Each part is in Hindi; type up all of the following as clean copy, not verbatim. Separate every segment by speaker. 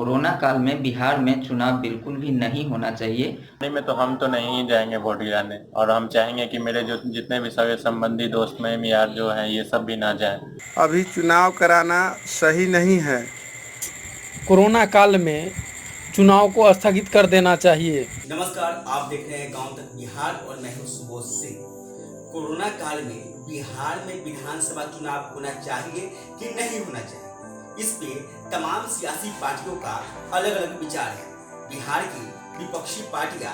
Speaker 1: कोरोना काल में बिहार में चुनाव बिल्कुल भी नहीं होना चाहिए।
Speaker 2: नहीं में तो हम तो नहीं जाएंगे वोट गिराने, और हम चाहेंगे कि मेरे जो जितने भी सगे संबंधी दोस्त में यार जो हैं ये सब भी ना जाएं।
Speaker 3: अभी चुनाव कराना सही नहीं है।
Speaker 4: कोरोना काल में चुनाव को स्थगित कर देना चाहिए।
Speaker 5: नमस्कार, आप देख रहे हैं गांव तक बिहार और मैं हूं सुबोध सिंह। कोरोना काल में बिहार में विधानसभा चुनाव होना चाहिए कि नहीं होना चाहिए, इस पे तमाम सियासी पार्टियों का अलग अलग विचार है। बिहार की विपक्षी पार्टियां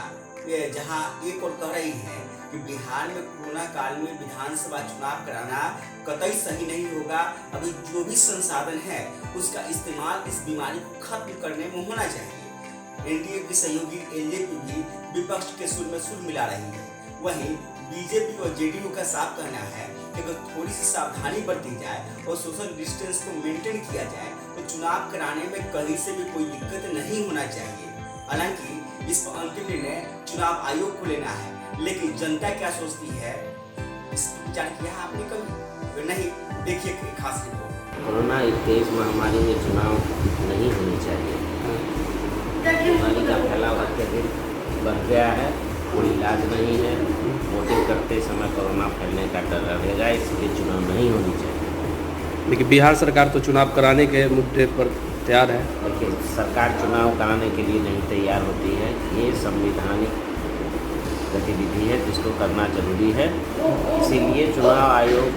Speaker 5: जहां एक और कह रही हैं कि बिहार में कोरोना काल में विधानसभा चुनाव कराना कतई सही नहीं होगा। अभी जो भी संसाधन है उसका इस्तेमाल इस बीमारी को खत्म करने में होना चाहिए। एनडीए की सहयोगी एलजेपी भी विपक्ष के सुर में सुर मिला रही है। वहीं बीजेपी और जेडीयू का साफ कहना है कि अगर थोड़ी सी सावधानी बरती जाए और सोशल डिस्टेंस को मेंटेन किया जाए तो चुनाव कराने में कहीं से भी कोई दिक्कत नहीं होना चाहिए। हालांकि इस पर अंतिम निर्णय चुनाव आयोग को लेना है, लेकिन जनता क्या सोचती है इस पर विचार किया है आपने कभी? नहीं, देखिए खास रिपोर्ट।
Speaker 6: कोरोना एक तेज महामारी में चुनाव नहीं होनी चाहिए। बीमारी का फैलाव अत्यधिक बढ़ गया है, कोई इलाज नहीं है। वोटिंग करते समय कोरोना फैलने का डर रहेगा, इसलिए चुनाव नहीं होनी चाहिए।
Speaker 7: लेकिन बिहार सरकार तो चुनाव कराने के मुद्दे पर तैयार है।
Speaker 6: देखिए, सरकार चुनाव कराने के लिए नहीं तैयार होती है। ये संवैधानिक गतिविधि है जिसको करना जरूरी है, इसीलिए चुनाव आयोग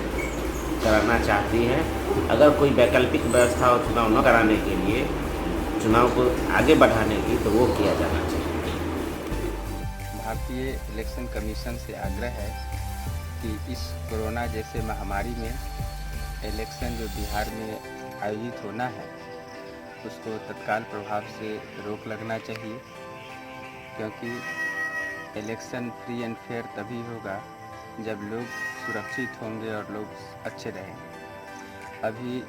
Speaker 6: कराना चाहती है। अगर कोई वैकल्पिक व्यवस्था हो चुनाव न कराने के लिए, चुनाव को आगे बढ़ाने की, तो वो किया जाना चाहिए।
Speaker 8: भारतीय इलेक्शन कमीशन से आग्रह है कि इस कोरोना जैसे महामारी में इलेक्शन जो बिहार में आयोजित होना है उसको तत्काल प्रभाव से रोक लगना चाहिए, क्योंकि इलेक्शन फ्री एंड फेयर तभी होगा जब लोग सुरक्षित होंगे और लोग अच्छे रहेंगे। अभी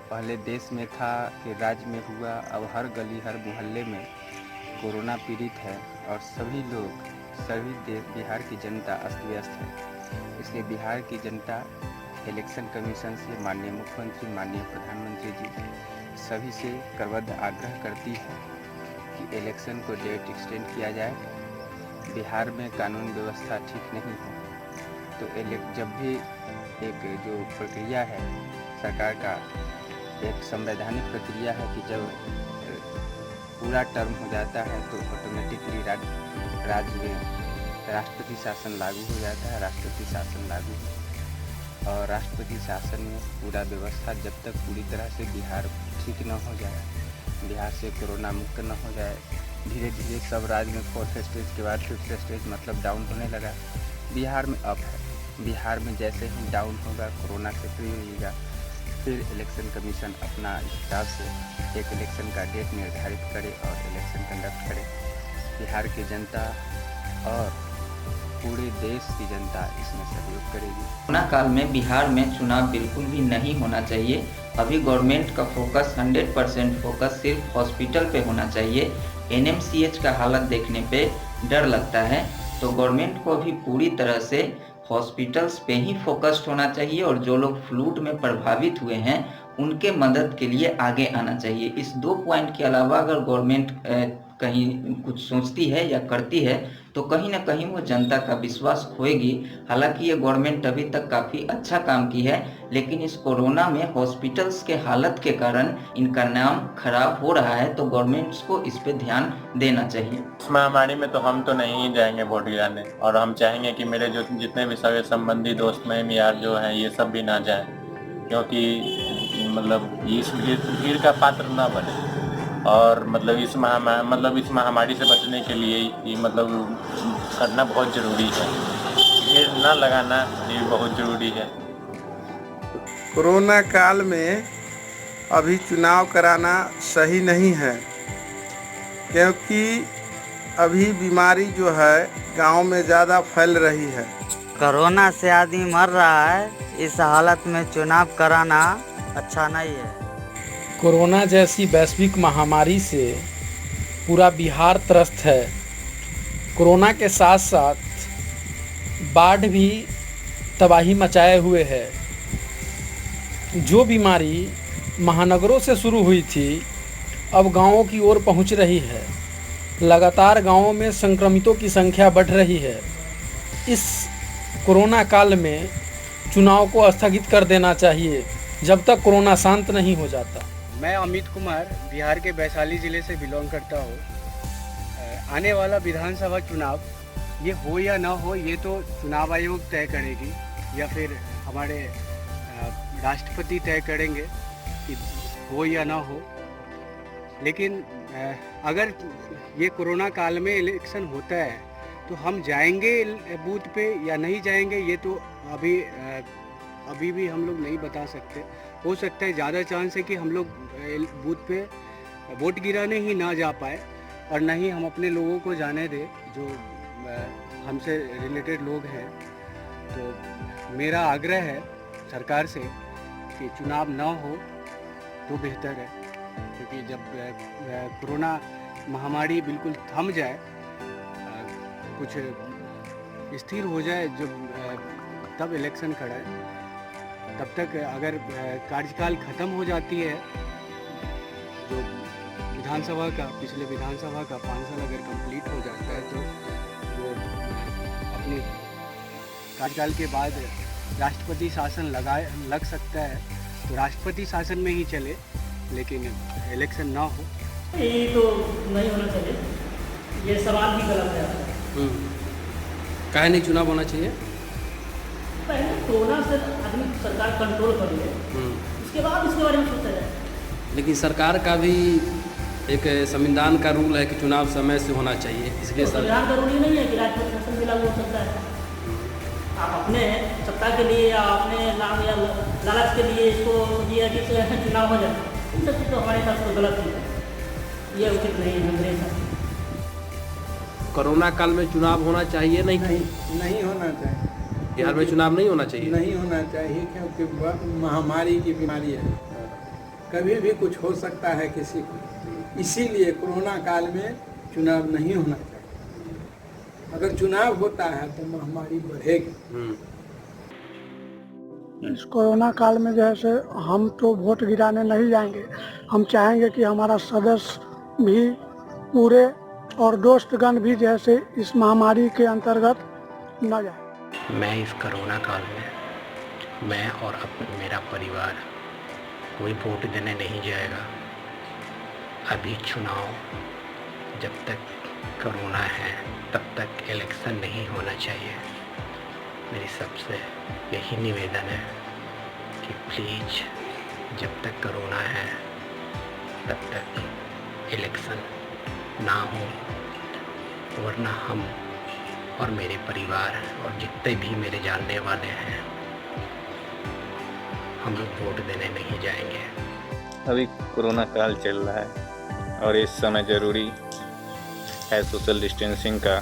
Speaker 8: पहले देश में था कि राज्य में हुआ, अब हर गली हर मोहल्ले में कोरोना पीड़ित है और सभी लोग बिहार की जनता अस्त व्यस्त है। इसलिए बिहार की जनता इलेक्शन कमीशन से, माननीय मुख्यमंत्री, माननीय प्रधानमंत्री जी सभी से करबद्ध आग्रह करती है कि इलेक्शन को डेट एक्सटेंड किया जाए। बिहार में कानून व्यवस्था ठीक नहीं है, तो जब भी एक जो प्रक्रिया है सरकार का, एक संवैधानिक प्रक्रिया है कि जब पूरा टर्म हो जाता है तो ऑटोमेटिकली राज्य में राष्ट्रपति शासन लागू हो जाता है। राष्ट्रपति शासन लागू और राष्ट्रपति शासन में पूरा व्यवस्था जब तक पूरी तरह से बिहार ठीक न हो जाए, बिहार से कोरोना मुक्त न हो जाए, धीरे धीरे सब राज्य में 4th स्टेज के बाद 5th स्टेज मतलब डाउन होने लगा। बिहार में अप है। बिहार में जैसे ही डाउन होगा, कोरोना से फ्री होगा, फिर इलेक्शन कमीशन अपना हिसाब से एक इलेक्शन का डेट निर्धारित करे और इलेक्शन कंडक्ट करे। बिहार की जनता और पूरे देश की जनता इसमें सहयोग करेगी।
Speaker 1: कोरोना काल में बिहार में चुनाव बिल्कुल भी नहीं होना चाहिए। अभी गवर्नमेंट का फोकस 100% फोकस सिर्फ हॉस्पिटल पे होना चाहिए। एनएमसीएच का हालत देखने पे डर लगता है, तो गवर्नमेंट को अभी पूरी तरह से हॉस्पिटल्स पे ही फोकस्ड होना चाहिए और जो लोग फ्लूड में प्रभावित हुए हैं उनके मदद के लिए आगे आना चाहिए। इस 2 पॉइंट के अलावा अगर गवर्नमेंट कहीं कुछ सोचती है या करती है तो कहीं ना कहीं वो जनता का विश्वास खोएगी। हालांकि ये गवर्नमेंट अभी तक काफ़ी अच्छा काम की है, लेकिन इस कोरोना में हॉस्पिटल्स के हालत के कारण इनका नाम खराब हो रहा है, तो गवर्नमेंट्स को इस पे ध्यान देना चाहिए।
Speaker 2: इस महामारी में तो हम तो नहीं जाएंगे वोट गिराने, और हम चाहेंगे कि मेरे जो जितने भी सगे संबंधी दोस्त में यार जो हैं ये सब भी ना जाएं, क्योंकि मतलब इस भीड़ का पात्र ना बने। और मतलब इस महामारी से बचने के लिए ये मतलब करना बहुत ज़रूरी है, भीड़ ना लगाना ये बहुत ज़रूरी है।
Speaker 3: कोरोना काल में अभी चुनाव कराना सही नहीं है, क्योंकि अभी बीमारी जो है गांव में ज़्यादा फैल रही है।
Speaker 9: कोरोना से आदमी मर रहा है, इस हालत में चुनाव कराना अच्छा नहीं है।
Speaker 4: कोरोना जैसी वैश्विक महामारी से पूरा बिहार त्रस्त है। कोरोना के साथ साथ बाढ़ भी तबाही मचाए हुए है। जो बीमारी महानगरों से शुरू हुई थी अब गांवों की ओर पहुंच रही है। लगातार गांवों में संक्रमितों की संख्या बढ़ रही है। इस कोरोना काल में चुनाव को स्थगित कर देना चाहिए जब तक कोरोना शांत नहीं हो जाता।
Speaker 10: मैं अमित कुमार बिहार के वैशाली ज़िले से बिलोंग करता हूँ। आने वाला विधानसभा चुनाव ये हो या ना हो, ये तो चुनाव आयोग तय करेगी या फिर हमारे राष्ट्रपति तय करेंगे कि हो या ना हो। लेकिन अगर ये कोरोना काल में इलेक्शन होता है तो हम जाएंगे बूथ पे या नहीं जाएंगे, ये तो अभी भी हम लोग नहीं बता सकते। हो सकता है ज़्यादा चांस है कि हम लोग बूथ पे वोट गिराने ही ना जा पाए और ना ही हम अपने लोगों को जाने दें जो हमसे रिलेटेड लोग हैं। तो मेरा आग्रह है सरकार से कि चुनाव ना हो तो बेहतर है, क्योंकि जब कोरोना महामारी बिल्कुल थम जाए, कुछ स्थिर हो जाए, जब तब इलेक्शन खड़ा है। तब तक अगर कार्यकाल ख़त्म हो जाती है, जो विधानसभा का पिछले विधानसभा का 5 साल अगर कंप्लीट हो जाता है, तो वो अपनी कार्यकाल के बाद राष्ट्रपति शासन लग सकता है, तो राष्ट्रपति शासन में ही चले, लेकिन इलेक्शन ना हो।
Speaker 11: ये तो नहीं होना चाहिए, ये सवाल भी गलत है।
Speaker 7: काहे नहीं चुनाव होना चाहिए?
Speaker 11: पहले कोरोना से आदमी सरकार कंट्रोल कर ले, उसके बाद इसके बारे में सोचा जाए।
Speaker 7: लेकिन सरकार का भी एक संविधान का रूल है कि चुनाव समय से होना चाहिए, इसलिए
Speaker 11: तो संविधान का रूल ही नहीं है कि राष्ट्रपति शासन भी लागू हो सकता है। आप अपने सत्ता के लिए या अपने नाम या लालच के लिए इसको दिया कि चुनाव हो जाए, इन सब चीज़ तो हमारे साथ तो गलत है, ये उचित नहीं है मेरे हिसाब से।
Speaker 7: कोरोना काल में चुनाव होना चाहिए? नहीं
Speaker 3: होना चाहिए।
Speaker 7: बिहार में चुनाव नहीं होना चाहिए?
Speaker 3: नहीं होना चाहिए, क्योंकि महामारी की बीमारी है, कभी भी कुछ हो सकता है किसी को। इसीलिए कोरोना काल में चुनाव नहीं होना चाहिए। अगर चुनाव होता है तो महामारी बढ़ेगी।
Speaker 12: इस कोरोना काल में जैसे हम तो वोट गिराने नहीं जाएंगे, हम चाहेंगे कि हमारा सदस्य भी पूरे और दोस्तगण भी जैसे इस महामारी के अंतर्गत न जाए।
Speaker 6: मैं इस कोरोना काल में मैं और मेरा परिवार कोई वोट देने नहीं जाएगा। अभी चुनाव जब तक कोरोना है तब तक इलेक्शन नहीं होना चाहिए। मेरी सबसे यही निवेदन है कि प्लीज़ जब तक कोरोना है तब तक इलेक्शन ना हो, वरना हम और मेरे परिवार और जितने भी मेरे जानने वाले हैं, हम लोग वोट देने नहीं जाएंगे।
Speaker 2: अभी कोरोना काल चल रहा है और इस समय ज़रूरी है सोशल डिस्टेंसिंग का।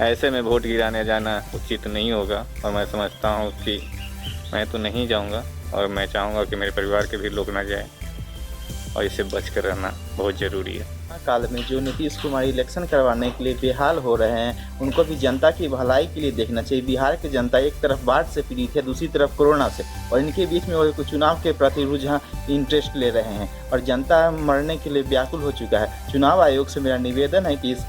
Speaker 2: ऐसे में वोट गिराने जाना उचित नहीं होगा और मैं समझता हूँ कि मैं तो नहीं जाऊँगा और मैं चाहूँगा कि मेरे परिवार के भी लोग ना जाएं और इससे बचकर रहना बहुत ज़रूरी है।
Speaker 13: काल में जो नीतीश कुमार इलेक्शन करवाने के लिए बेहाल हो रहे हैं, उनको भी जनता की भलाई के लिए देखना चाहिए। बिहार की जनता एक तरफ बाढ़ से पीड़ित है, दूसरी तरफ कोरोना से, और इनके बीच में वो चुनाव के प्रति रुझान इंटरेस्ट ले रहे हैं और जनता मरने के लिए व्याकुल हो चुका है। चुनाव आयोग से मेरा निवेदन है कि इस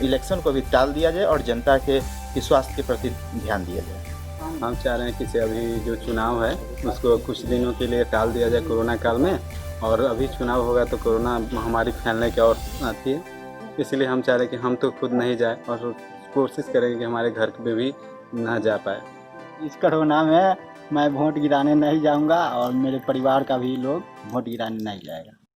Speaker 13: इलेक्शन को भी टाल दिया जाए और जनता के स्वास्थ्य के प्रति ध्यान दिया जाए।
Speaker 10: हम चाह रहे हैं कि अभी जो चुनाव है उसको कुछ दिनों के लिए टाल दिया जाए कोरोना काल में, और अभी चुनाव होगा तो कोरोना महामारी फैलने की और आती है। इसलिए हम चाह रहे हैं कि हम तो खुद नहीं जाए और कोशिश करेंगे कि हमारे घर पे भी ना जा पाए।
Speaker 14: इस कोरोना में मैं वोट गिराने नहीं जाऊंगा और मेरे परिवार का भी लोग वोट गिराने नहीं जाएगा।